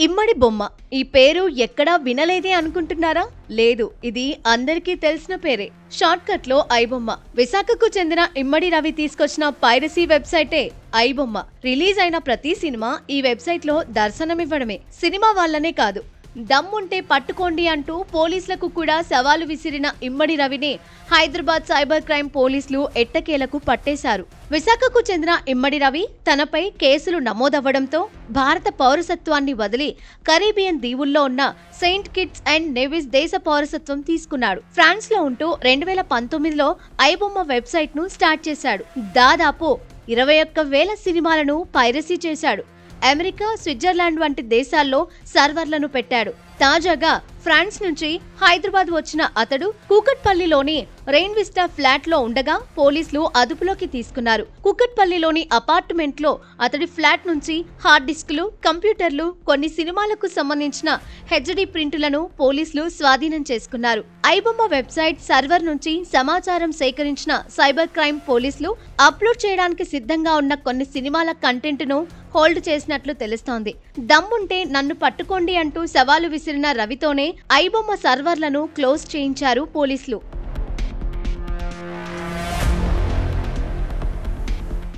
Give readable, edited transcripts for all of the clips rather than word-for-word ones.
ఇమ్మడి బొమ్మ ఈ పేరు ఎక్కడా వినలేదే అనుకుంటున్నారా? లేదు, ఇది అందరికీ తెలిసిన పేరే. షార్ట్ కట్ లో ఐబొమ్మ. విశాఖకు చెందిన ఇమ్మడి రవి తీసుకొచ్చిన పైరసీ వెబ్సైటే ఐబొమ్మ. రిలీజ్ అయిన ప్రతి సినిమా ఈ వెబ్సైట్ లో దర్శనమివ్వడమే. సినిమా వాళ్ళనే కాదు, దమ్ముంటే పట్టుకోండి అంటూ పోలీసులకు కూడా సవాలు విసిరిన ఇమ్మడి రవిని హైదరాబాద్ సైబర్ క్రైమ్ పోలీసులు ఎట్టకేలకు పట్టేశారు. విశాఖకు చెందిన ఇమ్మడి రవి తనపై కేసులు నమోదవ్వడంతో భారత పౌరసత్వాన్ని వదిలి కరీబియన్ దీవుల్లో ఉన్న సెయింట్ కిట్స్ అండ్ నెవిస్ దేశ పౌరసత్వం తీసుకున్నాడు. ఫ్రాన్స్ లో ఉంటూ 2019లో ఐబొమ్మ వెబ్సైట్ ను స్టార్ట్ చేశాడు. దాదాపు 21,000 సినిమాలను పైరసీ చేశాడు. అమెరికా, స్విట్జర్లాండ్ వంటి దేశాల్లో సర్వర్లను పెట్టాడు. తాజాగా ఫ్రాన్స్ నుంచి హైదరాబాద్ వచ్చిన అతడు కూకట్పల్లిలోని రెయిన్ విస్టా ఫ్లాట్ లో ఉండగా పోలీసులు అదుపులోకి తీసుకున్నారు. కూకట్పల్లిలోని అపార్ట్మెంట్ లో అతడి ఫ్లాట్ నుంచి హార్డ్ డిస్కులు, కంప్యూటర్లు, కొన్ని సినిమాలకు సంబంధించిన హెచ్డి ప్రింటులను పోలీసులు స్వాధీనం చేసుకున్నారు. ఐబొమ్మ వెబ్సైట్ సర్వర్ నుంచి సమాచారం సేకరించిన సైబర్ క్రైమ్ పోలీసులు అప్లోడ్ చేయడానికి సిద్ధంగా ఉన్న కొన్ని సినిమాల కంటెంట్ ను హోల్డ్ చేసినట్లు తెలుస్తోంది. దమ్ముంటే నన్ను పట్టుకోండి అంటూ సవాలు విసిరిన రవితోనే ఐబొమ్మ సర్వర్లను క్లోజ్ చేయించారు పోలీసులు.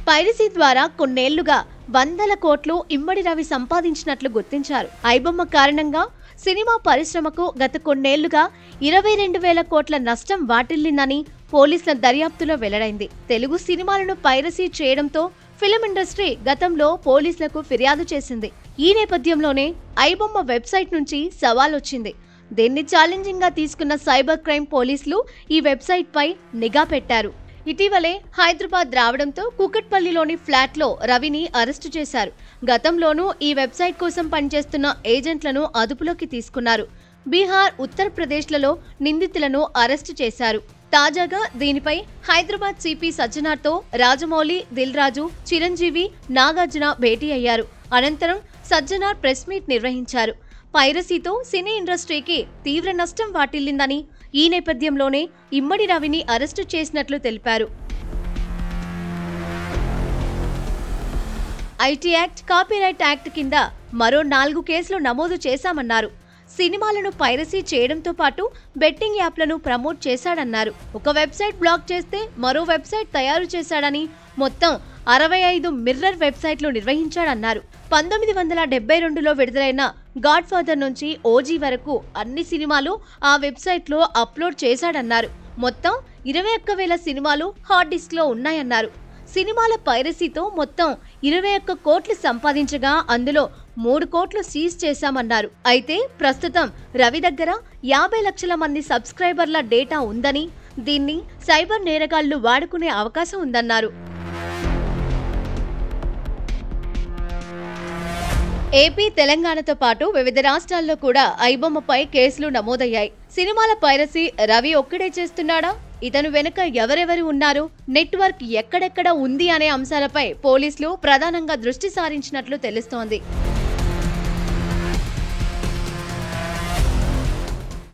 పైరసీ ద్వారా కొన్నేళ్లుగా వందల కోట్లు ఇమ్మడి రవి సంపాదించినట్లు గుర్తించారు. ఐబొమ్మ కారణంగా సినిమా పరిశ్రమకు గత కొన్నేళ్లుగా 22,000 కోట్ల నష్టం వాటిల్లిందని పోలీసుల దర్యాప్తులో వెల్లడైంది. తెలుగు సినిమాలను పైరసీ చేయడంతో ఫిల్మ్ ఇండస్ట్రీ గతంలో పోలీసులకు ఫిర్యాదు చేసింది. ఈ నేపథ్యంలోనే ఐబొమ్మ వెబ్సైట్ నుంచి సవాల్ వచ్చింది. దీన్ని ఛాలెంజింగ్ గా తీసుకున్న సైబర్ క్రైమ్ పోలీసులు ఈ వెబ్సైట్ పై నిఘా పెట్టారు. ఇటీవలే హైదరాబాద్ రావడంతో కూకట్పల్లిలోని ఫ్లాట్ లో రవిని అరెస్టు చేశారు. గతంలోనూ ఈ వెబ్సైట్ కోసం పనిచేస్తున్న ఏజెంట్లను అదుపులోకి తీసుకున్నారు. బీహార్, ఉత్తరప్రదేశ్లలో నిందితులను అరెస్టు చేశారు. తాజాగా దీనిపై హైదరాబాద్ సిపి సజ్జనార్తో రాజమౌళి, దిల్ రాజు, చిరంజీవి, నాగార్జున భేటీ అయ్యారు. అనంతరం సజ్జనార్ ప్రెస్ మీట్ నిర్వహించారు. పైరసీతో సినీ ఇండస్ట్రీకి తీవ్ర నష్టం వాటిల్లిందని, ఈ నేపథ్యంలోనే ఇమ్మడి రవిని అరెస్టు చేసినట్లు తెలిపారు. ఐటీ యాక్ట్, కాపీరైట్ యాక్ట్ కింద మరో 4 కేసులు నమోదు చేశామన్నారు. సినిమాలను పైరసీ చేయడంతో పాటు బెట్టింగ్ యాప్లను ప్రమోట్ చేశాడన్నారు. ఒక వెబ్సైట్ బ్లాక్ చేస్తే మరో వెబ్సైట్ తయారు చేశాడని మొత్తం 65 మిర్రర్ వెబ్సైట్లు నిర్వహించాడన్నారు. 1972లో విడుదలైన గాడ్ ఫాదర్ నుంచి ఓజీ వరకు అన్ని సినిమాలు ఆ వెబ్సైట్లో అప్లోడ్ చేశాడన్నారు. మొత్తం 21,000 సినిమాలు హార్డ్ డిస్క్ లో ఉన్నాయన్నారు. సినిమాల పైరసీతో మొత్తం 21 కోట్లు సంపాదించగా అందులో 3 కోట్లు సీజ్ చేశామన్నారు. అయితే ప్రస్తుతం రవి దగ్గర 50 లక్షల మంది సబ్స్క్రైబర్ల డేటా ఉందని, దీన్ని సైబర్ నేరగాళ్లు వాడుకునే అవకాశం ఉందన్నారు. ఏపీ, తెలంగాణతో పాటు వివిధ రాష్ట్రాల్లో కూడా ఐబొమ్మపై కేసులు నమోదయ్యాయి. సినిమాల పైరసీ రవి ఒక్కడే చేస్తున్నాడా? ఇతను వెనుక ఎవరెవరు ఉన్నారు? నెట్వర్క్ ఎక్కడెక్కడ ఉంది అనే అంశాలపై పోలీసులు ప్రధానంగా దృష్టి సారించినట్లు తెలుస్తోంది.